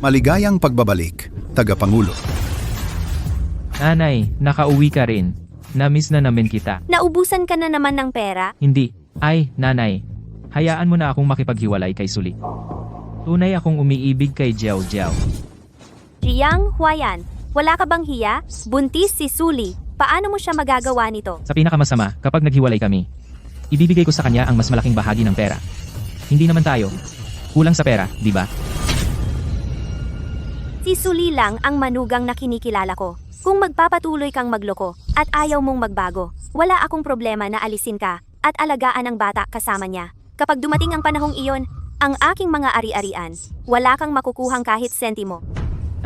Maligayang pagbabalik, Tagapangulo. Nanay, nakauwi ka rin. Namiss na namin kita. Naubusan ka na naman ng pera? Hindi. Ay, nanay. Hayaan mo na akong makipaghiwalay kay Suli. Tunay akong umiibig kay Jiao Jiao. Jiang Huayan, wala ka bang hiya? Buntis si Suli. Paano mo siya magagawa nito? Sa pinakamasama, kapag naghiwalay kami, ibibigay ko sa kanya ang mas malaking bahagi ng pera. Hindi naman tayo. Kulang sa pera, di ba? Si Suli lang ang manugang na kinikilala ko. Kung magpapatuloy kang magloko at ayaw mong magbago, wala akong problema na alisin ka at alagaan ang bata kasama niya. Kapag dumating ang panahong iyon, ang aking mga ari-arian, wala kang makukuhang kahit sentimo.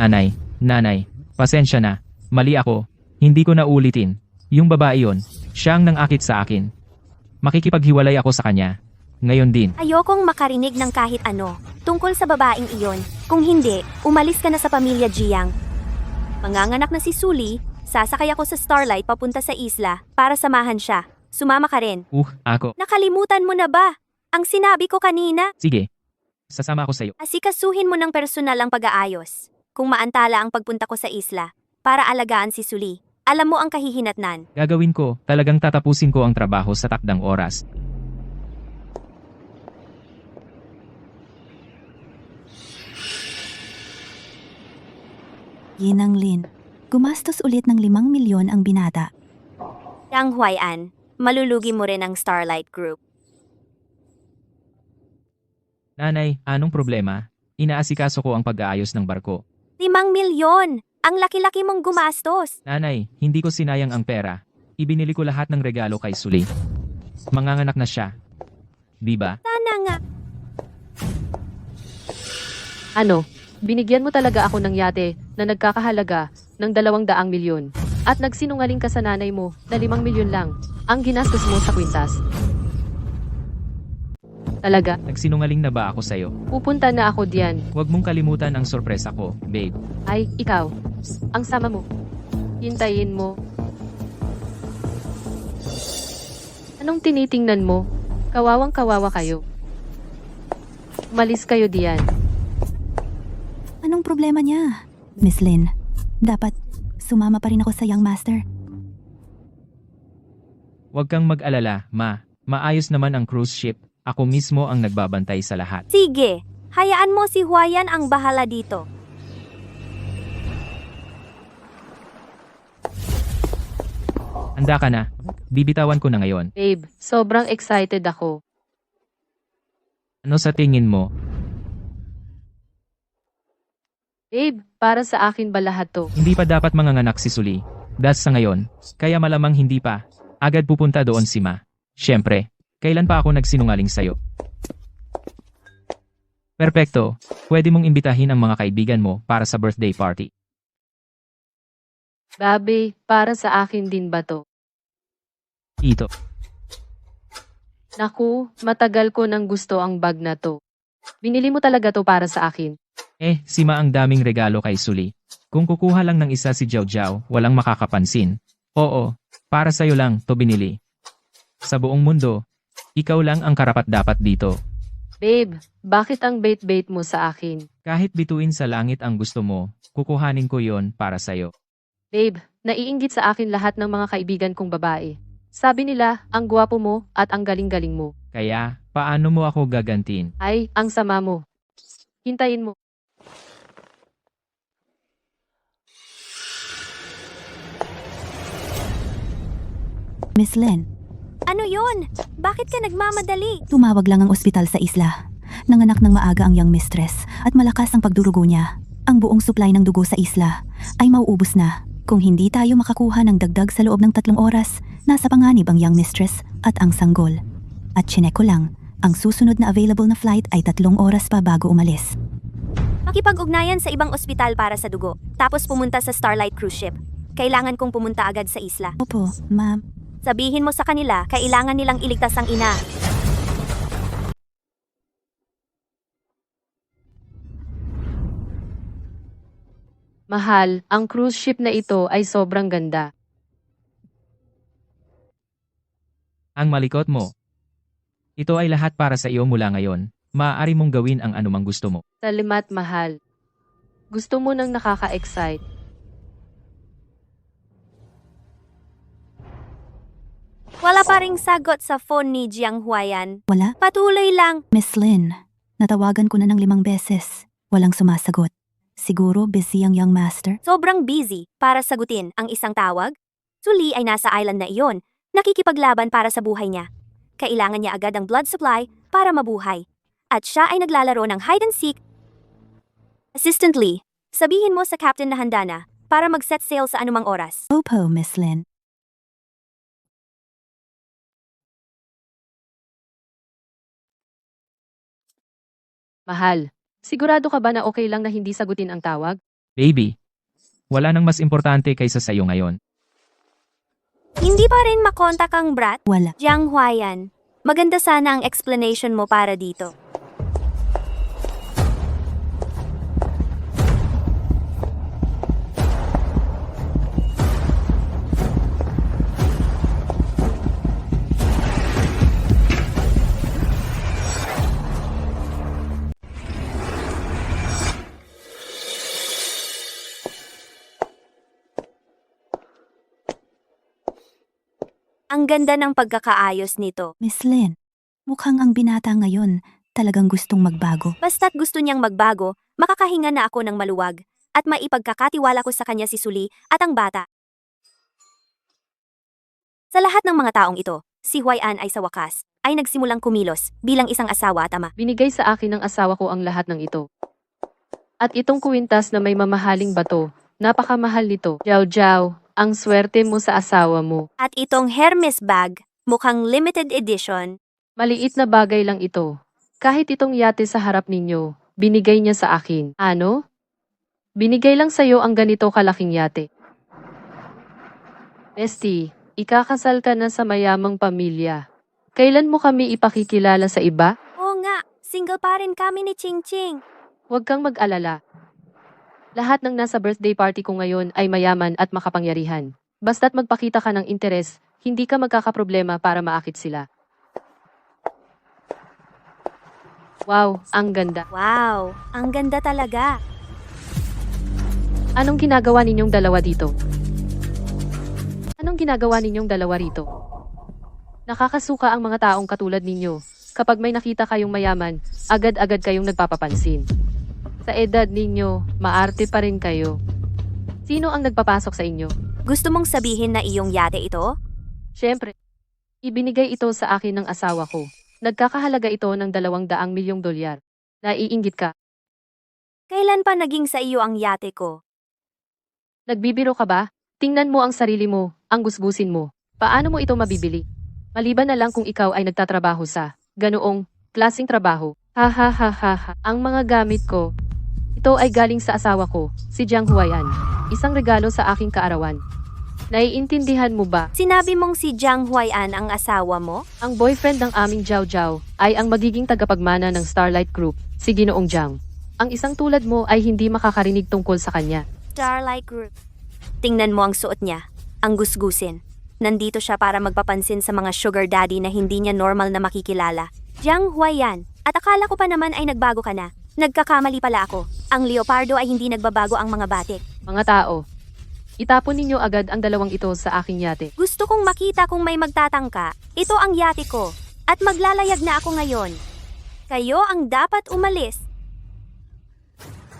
Nanay, pasensya na. Mali ako. Hindi ko na ulitin. Yung babae yon, siya ang nangakit sa akin. Makikipaghiwalay ako sa kanya. Ngayon din. Ayokong makarinig ng kahit ano tungkol sa babaeng iyon. Kung hindi, umalis ka na sa pamilya Jiang. Manganganak na si Suli, sasakay ako sa Starlight papunta sa isla para samahan siya. Sumama ka rin. Ako. Nakalimutan mo na ba ang sinabi ko kanina? Sige. Sasama ako sa'yo. Asikasuhin mo ng personal ang pag-aayos. Kung maantala ang pagpunta ko sa isla, para alagaan si Suli. Alam mo ang kahihinatnan. Gagawin ko, talagang tatapusin ko ang trabaho sa takdang oras. Ginang Lin, gumastos ulit ng 5 milyon ang binata. Yang Huayan, malulugi mo rin ang Starlight Group. Nanay, anong problema? Inaasikaso ko ang pag-aayos ng barko. 5 milyon! Ang laki-laki mong gumastos! Nanay, hindi ko sinayang ang pera. Ibinili ko lahat ng regalo kay Suli. Manganganak na siya. Di ba? Sana nga. Ano? Binigyan mo talaga ako ng yate na nagkakahalaga ng 200 milyon. At nagsinungaling ka sa nanay mo na 5 milyon lang ang ginastos mo sa kwintas. Talaga? Nagsinungaling na ba ako sa'yo? Pupunta na ako diyan. Huwag mong kalimutan ang sorpresa ko, babe. Ay, ikaw. Ang sama mo. Hintayin mo. Anong tinitingnan mo? Kawawang kawawa kayo. Umalis kayo diyan. Anong problema niya? Miss Lin, dapat sumama pa rin ako sa Young Master. Huwag kang mag-alala, ma. Maayos naman ang cruise ship. Ako mismo ang nagbabantay sa lahat. Sige, hayaan mo si Huayan ang bahala dito. Handa ka na. Bibitawan ko na ngayon. Babe, sobrang excited ako. Ano sa tingin mo? Babe, para sa akin ba lahat to? Hindi pa dapat manganganak si Suli. Das sa ngayon. Kaya malamang hindi pa. Agad pupunta doon si Ma. Siyempre, kailan pa ako nagsinungaling sa'yo? Perpekto. Pwede mong imbitahin ang mga kaibigan mo para sa birthday party. Babe, para sa akin din ba to? Ito. Naku, matagal ko nang gusto ang bag na to. Binili mo talaga to para sa akin. Si Ma ang daming regalo kay Suli. Kung kukuha lang ng isa si Jiao Jiao, walang makakapansin. Oo, para sa'yo lang to binili. Sa buong mundo, ikaw lang ang karapat-dapat dito. Babe, bakit ang bait-bait mo sa akin? Kahit bituin sa langit ang gusto mo, kukuhanin ko yon para sa'yo. Babe, naiinggit sa akin lahat ng mga kaibigan kong babae. Sabi nila, ang gwapo mo at ang galing-galing mo. Kaya, paano mo ako gagantin? Ay, ang sama mo. Hintayin mo. Miss Lin, Ano yon? Bakit ka nagmamadali? tumawag lang ang ospital sa isla. Nanganak ng maaga ang young mistress at malakas ang pagdurugo niya. Ang buong supply ng dugo sa isla ay mauubos na. Kung hindi tayo makakuha ng dagdag sa loob ng 3 oras, nasa panganib ang young mistress at ang sanggol. At chinek ko lang, ang susunod na available na flight ay 3 oras pa bago umalis. Makipag-ugnayan sa ibang ospital para sa dugo, tapos pumunta sa Starlight Cruise Ship. Kailangan kong pumunta agad sa isla. Opo, ma'am. Sabihin mo sa kanila, kailangan nilang iligtas ang ina. Mahal, ang cruise ship na ito ay sobrang ganda. Ang malikot mo. Ito ay lahat para sa iyo mula ngayon. Maaari mong gawin ang anumang gusto mo. Salamat, mahal. Gusto mo nang nakaka-excite. Wala pa ring sagot sa phone ni Jiang Huayan. Wala? Patuloy lang. Miss Lin, natawagan ko na ng 5 beses. Walang sumasagot. Siguro busy ang young master? Sobrang busy para sagutin ang isang tawag. Suli ay nasa island na iyon, nakikipaglaban para sa buhay niya. Kailangan niya agad ang blood supply para mabuhay. At siya ay naglalaro ng hide and seek. Assistantly, sabihin mo sa captain na handa na para mag-set sail sa anumang oras. Opo, Miss Lin. Mahal, sigurado ka ba na okay lang na hindi sagutin ang tawag? Baby, wala nang mas importante kaysa sa'yo ngayon. Hindi pa rin makontak ang brat? Wala. Jiang Huayan, maganda sana ang explanation mo para dito. Ang ganda ng pagkakaayos nito. Miss Lin, mukhang ang binata ngayon talagang gustong magbago. Basta't gusto niyang magbago, makakahinga na ako ng maluwag, at maipagkakatiwala ko sa kanya si Suli at ang bata. Sa lahat ng mga taong ito, si Huayan ay sa wakas, ay nagsimulang kumilos bilang isang asawa at ama. Binigay sa akin ng asawa ko ang lahat ng ito. At itong kuwintas na may mamahaling bato, napakamahal nito. Jiao Jiao, ang swerte mo sa asawa mo. At itong Hermes bag, mukhang limited edition. Maliit na bagay lang ito. Kahit itong yate sa harap ninyo, binigay niya sa akin. Ano? Binigay lang sa'yo ang ganito kalaking yate. Bestie, ikakasal ka na sa mayamang pamilya. Kailan mo kami ipakikilala sa iba? Oo nga, single pa rin kami ni Ching Ching. Huwag kang mag-alala. Lahat ng nasa birthday party ko ngayon ay mayaman at makapangyarihan. Basta't magpakita ka ng interes, hindi ka magkakaproblema para maakit sila. Wow, ang ganda. Wow, ang ganda talaga. Anong ginagawa ninyong dalawa dito? Anong ginagawa ninyong dalawa rito? Nakakasuka ang mga taong katulad ninyo. Kapag may nakita kayong mayaman, agad-agad kayong nagpapapansin. Sa edad ninyo, maarte pa rin kayo. Sino ang nagpapasok sa inyo? Gusto mong sabihin na iyong yate ito? Siyempre, ibinigay ito sa akin ng asawa ko. Nagkakahalaga ito ng $200 milyong. Naiinggit ka. Kailan pa naging sa iyo ang yate ko? Nagbibiro ka ba? Tingnan mo ang sarili mo, ang gusgusin mo. Paano mo ito mabibili? Maliban na lang kung ikaw ay nagtatrabaho sa ganoong klaseng trabaho. Ha ha ha ha ha. Ang mga gamit ko, ito ay galing sa asawa ko, si Jiang Huayan. Isang regalo sa aking kaarawan. Naiintindihan mo ba? Sinabi mong si Jiang Huayan ang asawa mo? Ang boyfriend ng aming Jiao Jiao ay ang magiging tagapagmana ng Starlight Group, si Ginoong Jiang. Ang isang tulad mo ay hindi makakarinig tungkol sa kanya. Starlight Group. Tingnan mo ang suot niya, ang gusgusin. Nandito siya para magpapansin sa mga sugar daddy na hindi niya normal na makikilala. Jiang Huayan, at akala ko pa naman ay nagbago ka na. Nagkakamali pala ako. Ang leopardo ay hindi nagbabago ang mga batik. Mga tao, itapon ninyo agad ang dalawang ito sa aking yate. Gusto kong makita kung may magtatangka. Ito ang yate ko. At maglalayag na ako ngayon. Kayo ang dapat umalis.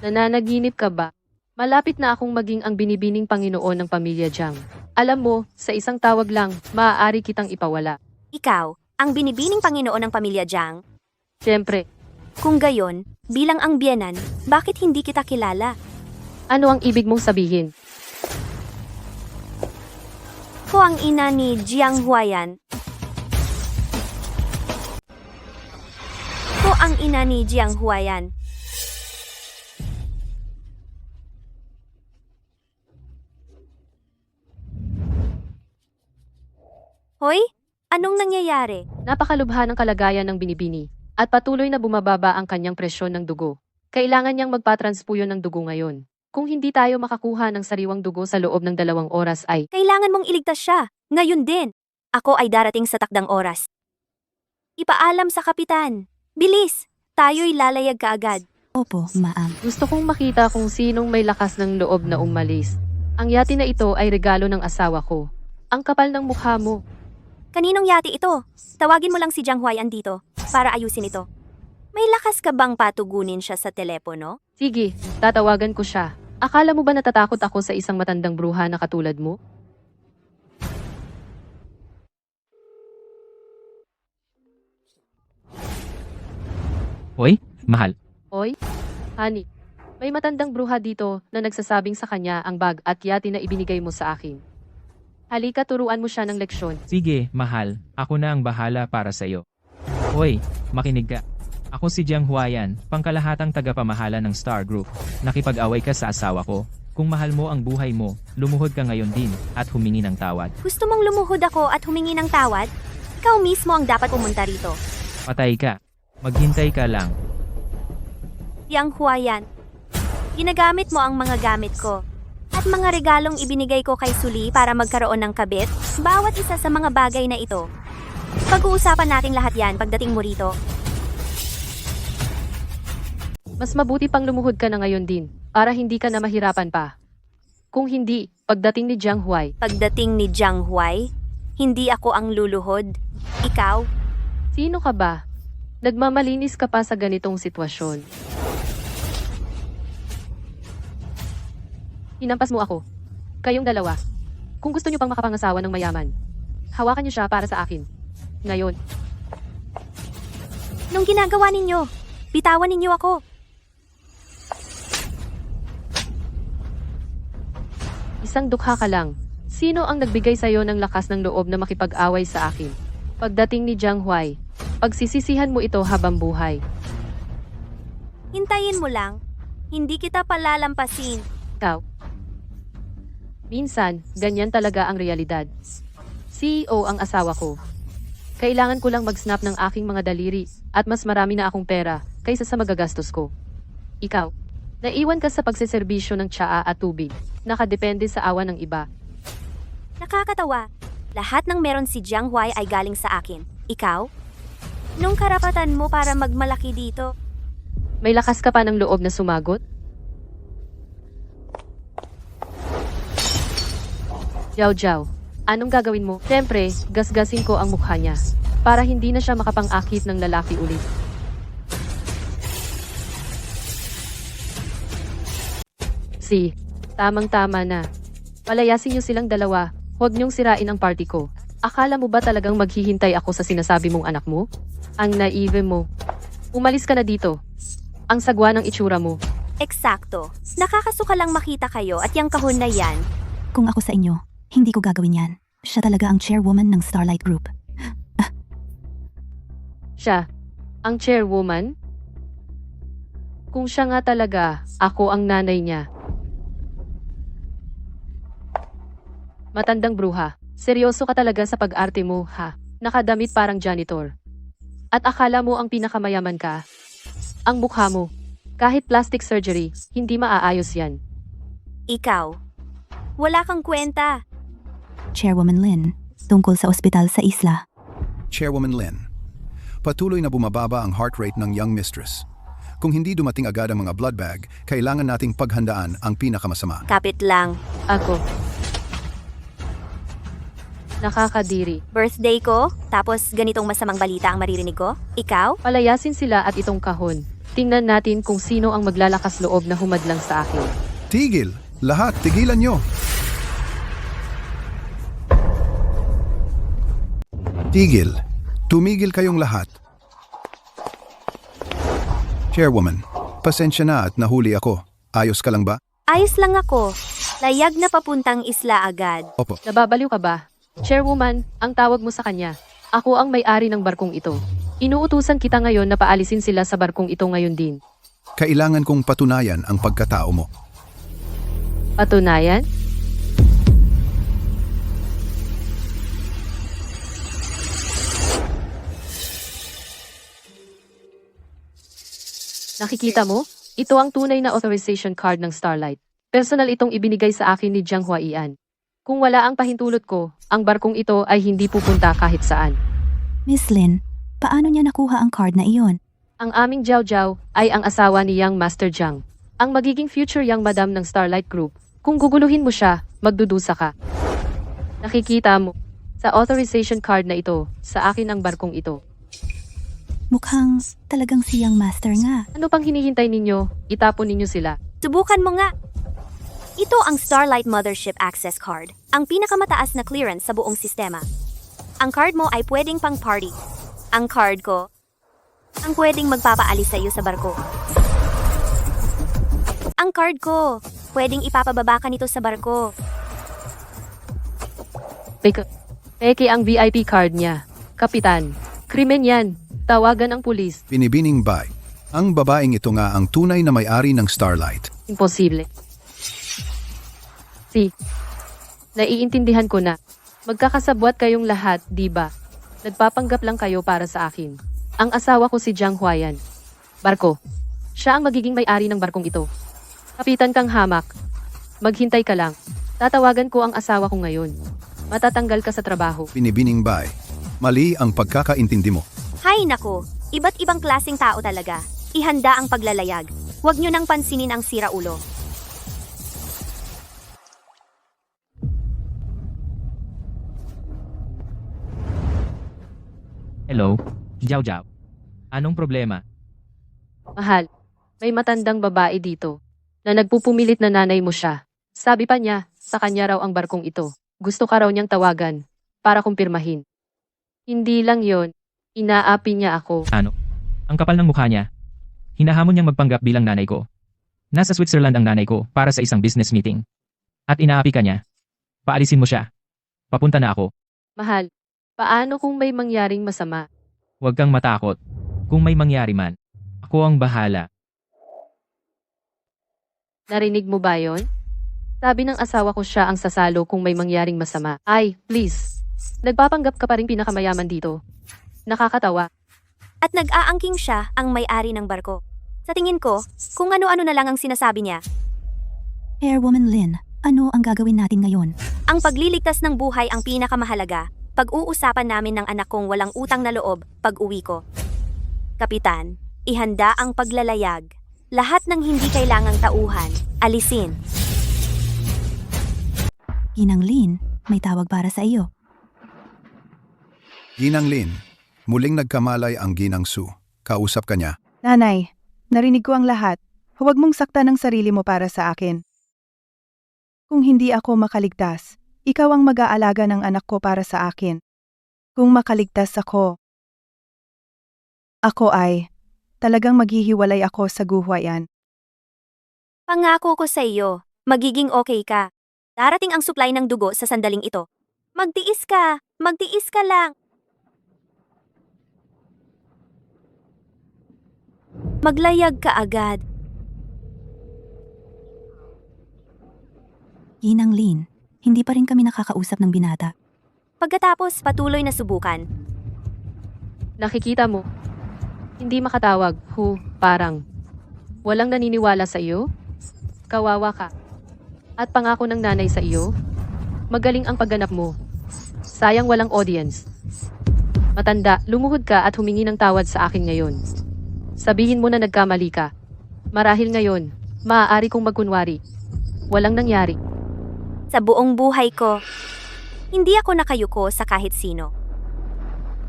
Nananaginip ka ba? Malapit na akong maging ang binibining Panginoon ng pamilya Jiang. Alam mo, sa isang tawag lang, maaari kitang ipawala. Ikaw, ang binibining Panginoon ng pamilya Jiang. Siyempre, Kung gayon, bilang ang biyenan, bakit hindi kita kilala? ano ang ibig mong sabihin? Ko ang ina ni Jiang Huayan. Ko ang ina ni Jiang Huayan. Hoy, anong nangyayari? Napakalubha ng kalagayan ng binibini, at patuloy na bumababa ang kanyang presyon ng dugo. Kailangan niyang magpatranspuyo ng dugo ngayon. Kung hindi tayo makakuha ng sariwang dugo sa loob ng 2 oras ay, Kailangan mong iligtas siya. Ngayon din. Ako ay darating sa takdang oras. Ipaalam sa kapitan. Bilis! Tayo'y lalayag kaagad. Opo, ma'am. Gusto kong makita kung sinong may lakas ng loob na umalis. Ang yati na ito ay regalo ng asawa ko. Ang kapal ng mukha mo. Kaninong yati ito? Tawagin mo lang si Jiang Huayan dito para ayusin ito. May lakas ka bang patugunin siya sa telepono? Sige, tatawagan ko siya. Akala mo ba natatakot ako sa isang matandang bruha na katulad mo? Hoy, mahal. Hoy, honey, may matandang bruha dito na nagsasabing sa kanya ang bag at yati na ibinigay mo sa akin. Halika, turuan mo siya ng leksyon. Sige, mahal. Ako na ang bahala para sa'yo. Hoy, makinig ka. Ako si Jiang Huayan, pangkalahatang tagapamahala ng Star Group. Nakipag-away ka sa asawa ko. Kung mahal mo ang buhay mo, lumuhod ka ngayon din at humingi ng tawad. Gusto mong lumuhod ako at humingi ng tawad? Ikaw mismo ang dapat pumunta rito. Patay ka. Maghintay ka lang. Yang Huayan, ginagamit mo ang mga gamit ko at mga regalong ibinigay ko kay Suli para magkaroon ng kabit. Bawat isa sa mga bagay na ito. Pag-uusapan natin lahat yan pagdating mo rito. Mas mabuti pang lumuhod ka na ngayon din, para hindi ka na mahirapan pa. Kung hindi, pagdating ni Jiang Huai, Pagdating ni Jiang Huai, hindi ako ang luluhod. Ikaw, sino ka ba? Nagmamalinis ka pa sa ganitong sitwasyon. Hinampas mo ako. Kayong dalawa. Kung gusto niyo pang makapangasawa ng mayaman, hawakan niyo siya para sa akin. Ngayon, nung ginagawa ninyo, bitawan ninyo ako. isang dukha ka lang. Sino ang nagbigay sa'yo ng lakas ng loob na makipag-away sa akin? Pagdating ni Jiang Huai, pagsisisihan mo ito habang buhay. Hintayin mo lang. Hindi kita palalampasin. Ikaw. Minsan, ganyan talaga ang realidad. CEO ang asawa ko. Kailangan ko lang mag-snap ng aking mga daliri at mas marami na akong pera kaysa sa magagastos ko. Ikaw, naiwan ka sa pagseserbisyo ng tsaa at tubig. Nakadepende sa awa ng iba. Nakakatawa. Lahat ng meron si Jiang Huai ay galing sa akin. Ikaw? Nung karapatan mo para magmalaki dito, May lakas ka pa ng loob na sumagot? Jiao Jiao, anong gagawin mo? Siyempre, gasgasin ko ang mukha niya para hindi na siya makapang-akit ng lalaki ulit. Tamang-tama na. Palayasin niyo silang dalawa. Huwag niyong sirain ang party ko. Akala mo ba talagang maghihintay ako sa sinasabi mong anak mo? Ang naive mo. Umalis ka na dito. Ang sagwa ng itsura mo. eksakto. Nakakasuka lang makita kayo at yung kahon na yan. Kung ako sa inyo, hindi ko gagawin yan. Siya talaga ang chairwoman ng Starlight Group. Siya, ang chairwoman? Kung siya nga talaga, ako ang nanay niya. Matandang bruha, seryoso ka talaga sa pag-arte mo, ha? Nakadamit parang janitor. At akala mo ang pinakamayaman ka? Ang mukha mo. Kahit plastic surgery, hindi maaayos yan. Ikaw. Wala kang kwenta. Chairwoman Lin, tungkol sa ospital sa isla. Chairwoman Lin, patuloy na bumababa ang heart rate ng young mistress. Kung hindi dumating agad ang mga blood bag, kailangan nating paghandaan ang pinakamasama. Kapit lang. Ako. Nakakadiri. Birthday ko, tapos ganitong masamang balita ang maririnig ko? Ikaw? Palayasin sila at itong kahon. Tingnan natin kung sino ang maglalakas loob na humadlang sa akin. Tigil! Lahat, tigilan nyo! Tigil. Tumigil kayong lahat. Chairwoman, pasensya na at nahuli ako. Ayos ka lang ba? Ayos lang ako. Layag na papuntang isla agad. Opo. Nababaliw ka ba? Chairwoman, ang tawag mo sa kanya. Ako ang may-ari ng barkong ito. Inuutusan kita ngayon na paalisin sila sa barkong ito ngayon din. Kailangan kong patunayan ang pagkatao mo. Patunayan? Nakikita mo? Ito ang tunay na authorization card ng Starlight. Personal itong ibinigay sa akin ni Jiang Huaian. Kung wala ang pahintulot ko, ang barkong ito ay hindi pupunta kahit saan. Miss Lin, paano niya nakuha ang card na iyon? Ang aming Jiao Jiao ay ang asawa ni Young Master Jiang. Ang magiging future Young Madam ng Starlight Group. Kung guguluhin mo siya, magdudusa ka. Nakikita mo, sa authorization card na ito, sa akin ang barkong ito. Mukhang talagang siyang master nga. Ano pang hinihintay ninyo? Itapon ninyo sila. Subukan mo nga. Ito ang Starlight Mothership Access Card, ang pinakamataas na clearance sa buong sistema. Ang card mo ay pwedeng pang party. Ang card ko, ang pwedeng magpapaalis sa iyo sa barko. Ang card ko, pwedeng ipapababa ka nito sa barko. Peke ang VIP card niya. Kapitan, krimen yan. Tawagan ang pulis. Binibining Bai. Ang babaeng ito nga ang tunay na may-ari ng Starlight. Imposible. Naiintindihan ko na. Magkakasabwat kayong lahat, di ba? Nagpapanggap lang kayo para sa akin. Ang asawa ko si Jiang Huayan. Barko. Siya ang magiging may-ari ng barkong ito. Kapitan kang hamak. Maghintay ka lang. Tatawagan ko ang asawa ko ngayon. Matatanggal ka sa trabaho. Binibining Bai. Mali ang pagkakaintindi mo. Hay nako, iba't ibang klaseng tao talaga. Ihanda ang paglalayag. Huwag nyo nang pansinin ang siraulo. Hello, Jiao Jiao. Anong problema? Mahal, may matandang babae dito na nagpupumilit na nanay mo siya. Sabi pa niya, sa kanya raw ang barkong ito. Gusto ka raw niyang tawagan para kumpirmahin. Hindi lang yon, inaapi niya ako. Ano? Ang kapal ng mukha niya. Hinahamon niyang magpanggap bilang nanay ko. Nasa Switzerland ang nanay ko para sa isang business meeting. At inaapi ka niya. Paalisin mo siya. Papunta na ako. Mahal, paano kung may mangyaring masama? Huwag kang matakot. Kung may mangyari man, ako ang bahala. Narinig mo ba yon? Sabi ng asawa ko siya ang sasalo kung may mangyaring masama. Ay, please. Nagpapanggap ka pa rin pinakamayaman dito. Nakakatawa. At nag-aangking siya ang may-ari ng barko. Sa tingin ko, kung ano-ano na lang ang sinasabi niya, Airwoman Lin, ano ang gagawin natin ngayon? ang pagliligtas ng buhay ang pinakamahalaga. Pag-uusapan namin ng anak kong walang utang na loob pag-uwi ko. Kapitan, ihanda ang paglalayag. Lahat ng hindi kailangang tauhan, alisin. Ginang Lin, may tawag para sa iyo. Ginang Lin. Muling nagkamalay ang Ginang Su. Kausap ka niya. Nanay, narinig ko ang lahat. Huwag mong saktan ang sarili mo para sa akin. Kung hindi ako makaligtas, ikaw ang mag-aalaga ng anak ko para sa akin. Kung makaligtas ako ay, talagang maghihiwalay ako sa guhwayan. Pangako ko sa iyo, magiging okay ka. Darating ang supply ng dugo sa sandaling ito. Magtiis ka lang. Maglayag ka agad. Ginang Lin, hindi pa rin kami nakakausap ng binata. Pagkatapos, patuloy na subukan. Nakikita mo? Hindi makatawag, parang. Walang naniniwala sa iyo? Kawawa ka. At pangako ng nanay sa iyo? Magaling ang pagganap mo. Sayang walang audience. Matanda, lumuhod ka at humingi ng tawad sa akin ngayon. Sabihin mo na nagkamali ka. Marahil ngayon, maaari kong magkunwari. Walang nangyari. Sa buong buhay ko, hindi ako nakayuko sa kahit sino.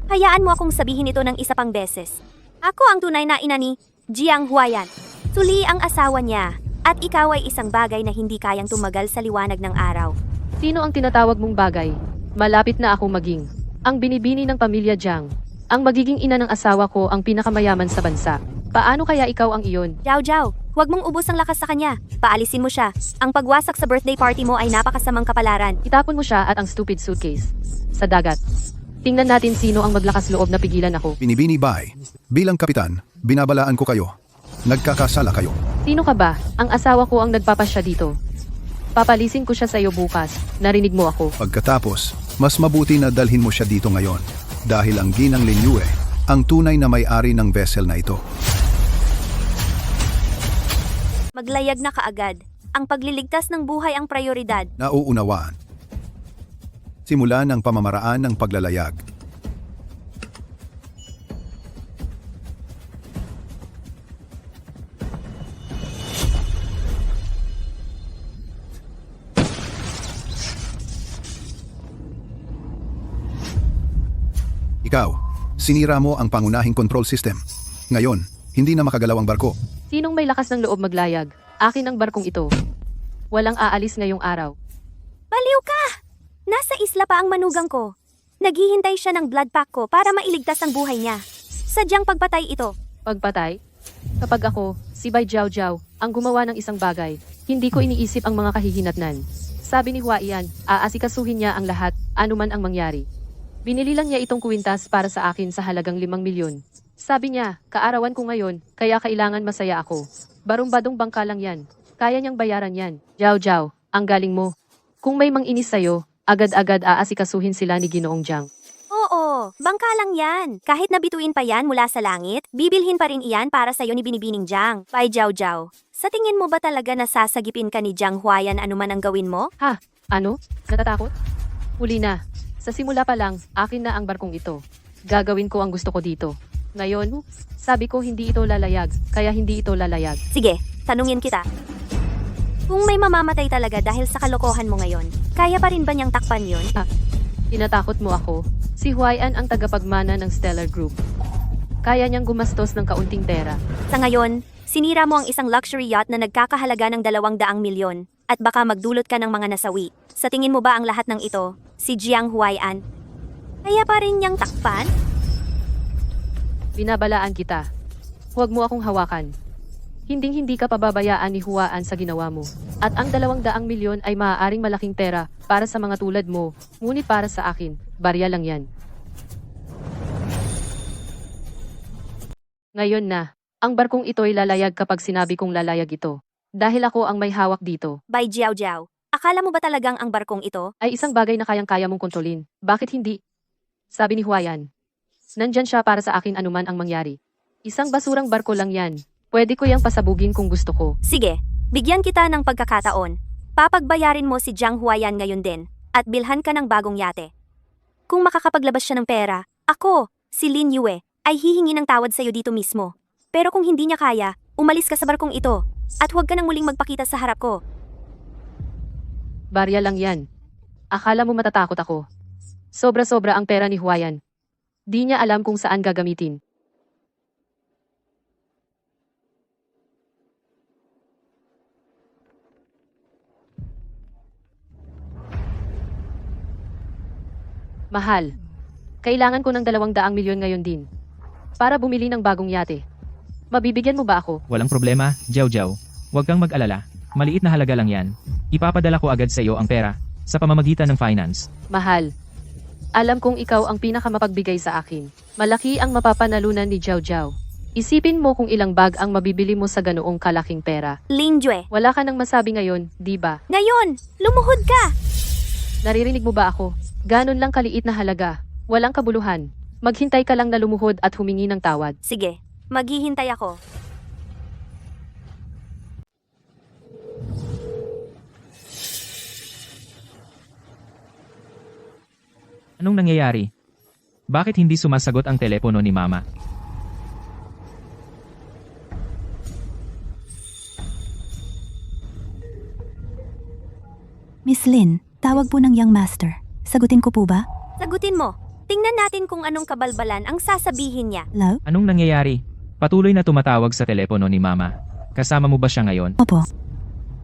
Hayaan mo akong sabihin ito ng isa pang beses. Ako ang tunay na ina ni Jiang Huayan. Suli ang asawa niya, at ikaw ay isang bagay na hindi kayang tumagal sa liwanag ng araw. Sino ang tinatawag mong bagay? Malapit na ako maging ang binibini ng pamilya Jiang. Ang magiging ina ng asawa ko ang pinakamayaman sa bansa. Paano kaya ikaw ang iyon? Jiao Jiao, huwag mong ubos ang lakas sa kanya. Paalisin mo siya. Ang pagwasak sa birthday party mo ay napakasamang kapalaran. Itapon mo siya at ang stupid suitcase sa dagat. Tingnan natin sino ang maglakas loob na pigilan ako. Binibini Bai. Bilang kapitan, binabalaan ko kayo. Nagkakasala kayo. Sino ka ba? Ang asawa ko ang nagpapasya dito. Papalisin ko siya sa iyo bukas. Narinig mo ako. Pagkatapos, mas mabuti na dalhin mo siya dito ngayon. Dahil ang Ginang Lin Yue, ang tunay na may-ari ng vessel na ito. Maglayag na kaagad. Ang pagliligtas ng buhay ang prioridad. Nauunawaan. Simula ng pamamaraan ng paglalayag. Ikaw, sinira mo ang pangunahing control system. Ngayon, hindi na makagalaw ang barko. Sinong may lakas ng loob maglayag? Akin ang barkong ito. Walang aalis ngayong araw. Baliw ka! Nasa isla pa ang manugang ko. Naghihintay siya ng blood pack ko para mailigtas ang buhay niya. Sadyang pagpatay ito. Pagpatay? Kapag ako, si Bai Jiao Jiao, ang gumawa ng isang bagay, hindi ko iniisip ang mga kahihinatnan. Sabi ni Huaiyan, aasikasuhin niya ang lahat, anuman ang mangyari. Binili lang niya itong kwintas para sa akin sa halagang 5 milyon. Sabi niya, kaarawan ko ngayon, kaya kailangan masaya ako. Barumbadong bangka lang yan. Kaya niyang bayaran yan. Jiao Jiao, ang galing mo. Kung may manginis sa'yo, agad-agad aasikasuhin sila ni Ginoong Jiang. Oo, bangka lang yan. Kahit nabituin pa yan mula sa langit, bibilhin pa rin iyan para sa'yo ni Binibining Jiang. Bai Jiao Jiao, sa tingin mo ba talaga nasasagipin ka ni Jiang Huaiyan anuman ang gawin mo? Ha? Ano? Natatakot? Huli na. Sa simula pa lang, akin na ang barkong ito. Gagawin ko ang gusto ko dito. Ngayon, sabi ko hindi ito lalayag, kaya hindi ito lalayag. Sige, tanungin kita. Kung may mamamatay talaga dahil sa kalokohan mo ngayon, kaya pa rin ba niyang takpan yun? Tinatakot mo ako. Si Huaiyan ang tagapagmana ng Stellar Group. Kaya niyang gumastos ng kaunting pera. Sa ngayon, sinira mo ang isang luxury yacht na nagkakahalaga ng 200 milyon at baka magdulot ka ng mga nasawi. Sa tingin mo ba ang lahat ng ito, si Jiang Huaiyan, kaya pa rin niyang takpan? Binabalaan kita. Huwag mo akong hawakan. Hinding-hindi ka pababayaan ni Huaiyan sa ginawa mo. At ang 200 milyon ay maaaring malaking pera para sa mga tulad mo, ngunit para sa akin, barya lang yan. Ngayon na, ang barkong ito ay lalayag kapag sinabi kong lalayag ito. Dahil ako ang may hawak dito, Bai Jiao Jiao, akala mo ba talagang ang barkong ito? ay isang bagay na kayang-kaya mong kontrolin. Bakit hindi? Sabi ni Huaiyan. Nandyan siya para sa akin anuman ang mangyari. Isang basurang barko lang yan. Pwede ko yang pasabugin kung gusto ko. Sige, bigyan kita ng pagkakataon. Papagbayarin mo si Jiang Huaiyan ngayon din at bilhan ka ng bagong yate. Kung makakapaglabas siya ng pera, ako, si Lin Yue, ay hihingi ng tawad sa'yo dito mismo. Pero kung hindi niya kaya, umalis ka sa barkong ito at huwag ka nang muling magpakita sa harap ko. Barya lang yan. Akala mo matatakot ako. Sobra-sobra ang pera ni Huaiyan. Di niya alam kung saan gagamitin. Mahal. Kailangan ko ng 200 milyon ngayon din. Para bumili ng bagong yate. Mabibigyan mo ba ako? Walang problema, Jiao Jiao. Huwag kang mag-alala. Maliit na halaga lang yan. Ipapadala ko agad sa iyo ang pera sa pamamagitan ng finance. Mahal. Alam kong ikaw ang pinakamapagbigay sa akin. Malaki ang mapapanalunan ni Jiao Jiao. Isipin mo kung ilang bag ang mabibili mo sa ganoong kalaking pera. Lin Yue, Wala ka nang masabi ngayon, di ba? ngayon, lumuhod ka! Naririnig mo ba ako? Ganon lang kaliit na halaga. Walang kabuluhan. Maghintay ka lang na lumuhod at humingi ng tawad. Sige, maghihintay ako. Anong nangyayari? Bakit hindi sumasagot ang telepono ni Mama? Miss Lin, tawag po ng young master. Sagutin ko po ba? Sagutin mo. Tingnan natin kung anong kabalbalan ang sasabihin niya. Love? Anong nangyayari? Patuloy na tumatawag sa telepono ni Mama. Kasama mo ba siya ngayon? Opo.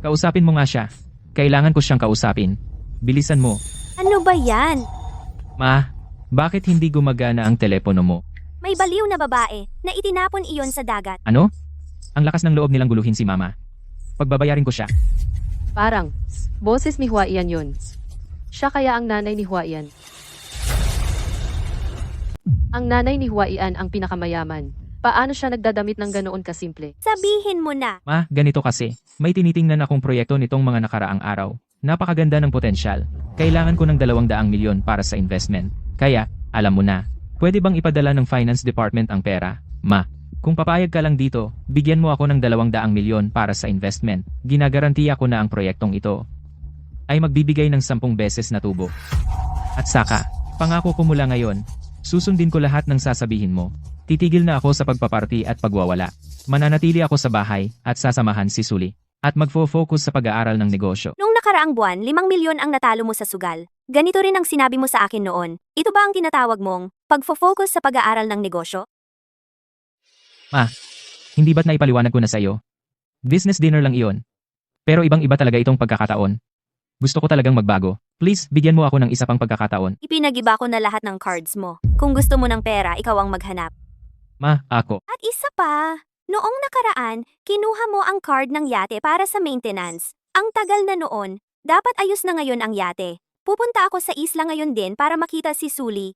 Kausapin mo nga siya. Kailangan ko siyang kausapin. Bilisan mo. Ano ba yan? Ma, bakit hindi gumagana ang telepono mo? May baliw na babae na itinapon iyon sa dagat. Ano? Ang lakas ng loob nilang guluhin si Mama. Pagbabayarin ko siya. Parang, boses ni Huaiyan yon. Siya kaya ang nanay ni Huaiyan. Ang nanay ni Huaiyan ang pinakamayaman. Paano siya nagdadamit ng ganoon kasimple? Sabihin mo na. Ma, ganito kasi. May tinitingnan akong proyekto nitong mga nakaraang araw. Napakaganda ng potensyal. Kailangan ko ng 200 milyon para sa investment. Kaya, alam mo na, pwede bang ipadala ng finance department ang pera? Ma, kung papayag ka lang dito, bigyan mo ako ng 200 milyon para sa investment. Ginagarantiya ko na ang proyektong ito ay magbibigay ng 10 beses na tubo. At saka, pangako ko mula ngayon, susundin ko lahat ng sasabihin mo. Titigil na ako sa pagpaparty at pagwawala. Mananatili ako sa bahay at sasamahan si Suli. At magfo-focus sa pag-aaral ng negosyo. Nung nakaraang buwan, 5 milyon ang natalo mo sa sugal. Ganito rin ang sinabi mo sa akin noon. Ito ba ang tinatawag mong pagfo-focus sa pag-aaral ng negosyo? Hindi ba't naipaliwanag ko na sa iyo? Business dinner lang iyon. Pero ibang-iba talaga itong pagkakataon. Gusto ko talagang magbago. Please, bigyan mo ako ng isa pang pagkakataon. Ipinag-iba ko na lahat ng cards mo. Kung gusto mo ng pera, ikaw ang maghanap. Ma, ako. At isa pa, noong nakaraan, kinuha mo ang card ng yate para sa maintenance. Ang tagal na noon, dapat ayos na ngayon ang yate. Pupunta ako sa isla ngayon din para makita si Sully.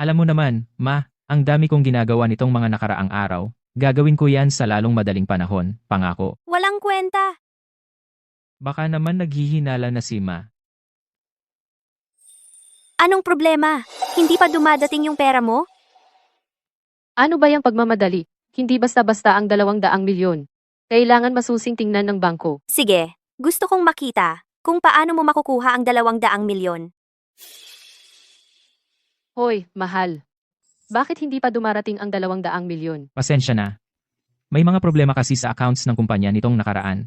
Alam mo naman, Ma, ang dami kong ginagawa nitong mga nakaraang araw. Gagawin ko yan sa lalong madaling panahon, pangako. Walang kwenta. Baka naman naghihinala na si Ma. Anong problema? Hindi pa dumadating yung pera mo? Ano ba yung pagmamadali? Hindi basta-basta ang 200 milyon. Kailangan masusing tingnan ng bangko. Sige, gusto kong makita kung paano mo makukuha ang 200 milyon. Hoy, mahal. Bakit hindi pa dumarating ang 200 milyon? Pasensya na. May mga problema kasi sa accounts ng kumpanya nitong nakaraan.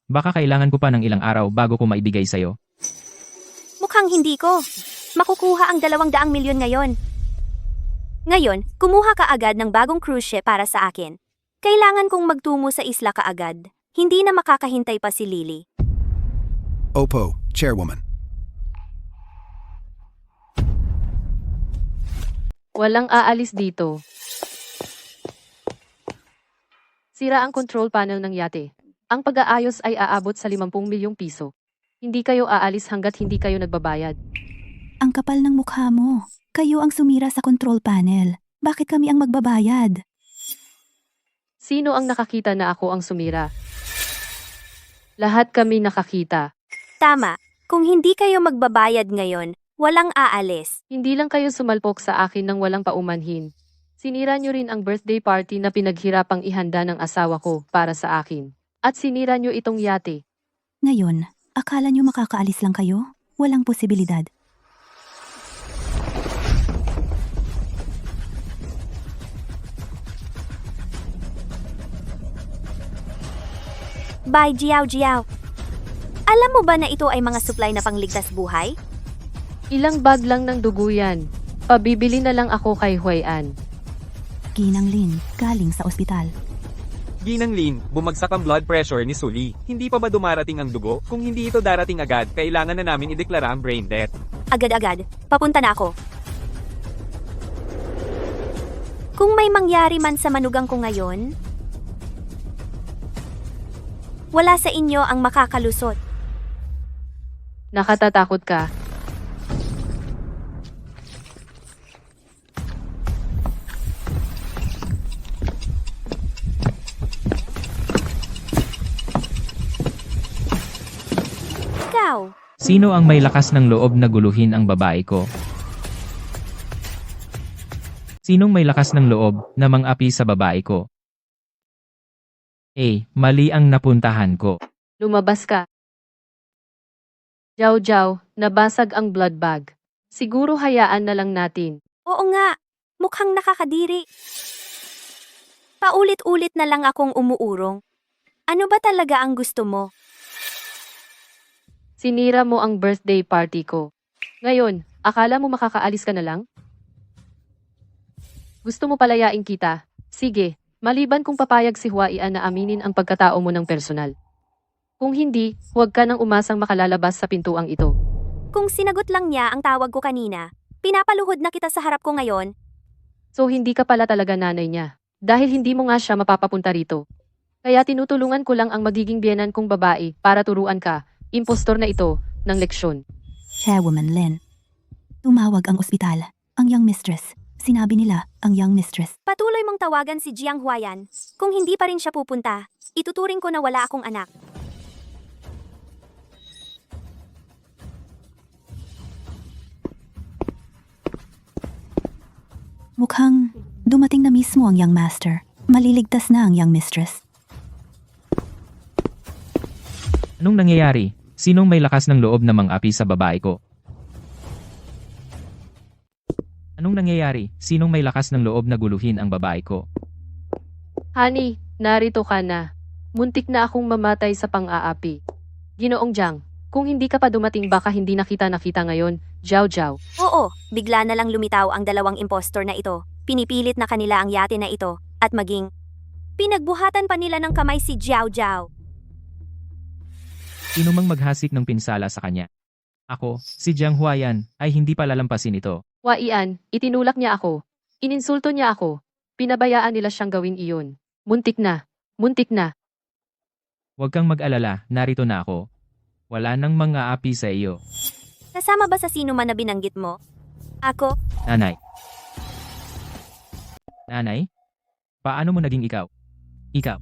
Baka kailangan ko pa ng ilang araw bago ko maibigay sa'yo. Mukhang hindi ko. Makukuha ang 200 milyon ngayon. Ngayon, kumuha ka agad ng bagong cruise ship para sa akin. Kailangan kong magtungo sa isla kaagad. Hindi na makakahintay pa si Lily. Opo, Chairwoman. Walang aalis dito. Sira ang control panel ng yate. Ang pag-aayos ay aabot sa 50 milyong piso. Hindi kayo aalis hanggat hindi kayo nagbabayad. Ang kapal ng mukha mo. Kayo ang sumira sa control panel. Bakit kami ang magbabayad? Sino ang nakakita na ako ang sumira? Lahat kami nakakita. Tama, kung hindi kayo magbabayad ngayon, walang aalis. Hindi lang kayo sumalpok sa akin ng walang paumanhin. Sinira nyo rin ang birthday party na pinaghirapang ihanda ng asawa ko para sa akin. At sinira nyo itong yate. Ngayon, akala nyo makakaalis lang kayo? Walang posibilidad. Bye, Jiao Jiao. Alam mo ba na ito ay mga supply na pangligtas buhay? Ilang bag lang ng dugo yan. Pabibili na lang ako kay Huayan. Ginang Lin, galing sa ospital. Ginang Lin, bumagsak ang blood pressure ni Sully. Hindi pa ba dumarating ang dugo? Kung hindi ito darating agad, kailangan na namin ideklara ang brain death. Agad-agad, papunta na ako. Kung may mangyari man sa manugang ko ngayon, wala sa inyo ang makakalusot. Nakatatakot ka. Ikaw, Sino ang may lakas ng loob na guluhin ang babae ko? Sinong may lakas ng loob na mang-api sa babae ko? Mali ang napuntahan ko. Lumabas ka. Jiao Jiao, nabasag ang blood bag. Siguro hayaan na lang natin. oo nga, mukhang nakakadiri. Paulit-ulit na lang akong umuurong. Ano ba talaga ang gusto mo? Sinira mo ang birthday party ko. Ngayon, akala mo makakaalis ka na lang? Gusto mo palayain kita? Sige, maliban kung papayag si Huayan na aminin ang pagkatao mo ng personal. Kung hindi, huwag ka nang umasang makalalabas sa pintuang ito. Kung sinagot lang niya ang tawag ko kanina, pinapaluhod na kita sa harap ko ngayon. So hindi ka pala talaga nanay niya. Dahil hindi mo nga siya mapapapunta rito. Kaya tinutulungan ko lang ang magiging biyenan kong babae para turuan ka, impostor na ito, ng leksyon. Chairwoman Lin. Tumawag ang ospital. Ang young mistress. Sinabi nila, ang young mistress. Patuloy mong tawagan si Jiang Huayan. Kung hindi pa rin siya pupunta, ituturing ko na wala akong anak. Mukhang dumating na mismo ang young master. Maliligtas na ang young mistress. Anong nangyayari? Sinong may lakas ng loob na mang-api sa babae ko? Anong nangyayari? Sinong may lakas ng loob na guluhin ang babae ko? Honey, narito ka na. Muntik na akong mamatay sa pang-aapi. Ginoong Jiang, Kung hindi ka pa dumating baka hindi nakita ngayon, Jiao Jiao. Oo, bigla na lang lumitaw ang dalawang impostor na ito. Pinipilit na kanila ang yate na ito, at maging pinagbuhatan pa nila ng kamay si Jiao Jiao. Sino mang maghasik ng pinsala sa kanya. Ako, si Jiang Huayan, ay hindi pa lalampasin ito. Hua Ian, itinulak niya ako. Ininsulto niya ako. Pinabayaan nila siyang gawin iyon. Muntik na. Muntik na. Huwag kang mag-alala, narito na ako. Wala nang mga api sa iyo. Kasama ba sa sino man na binanggit mo? Ako? Nanay. Nanay? Paano mo naging ikaw? Ikaw.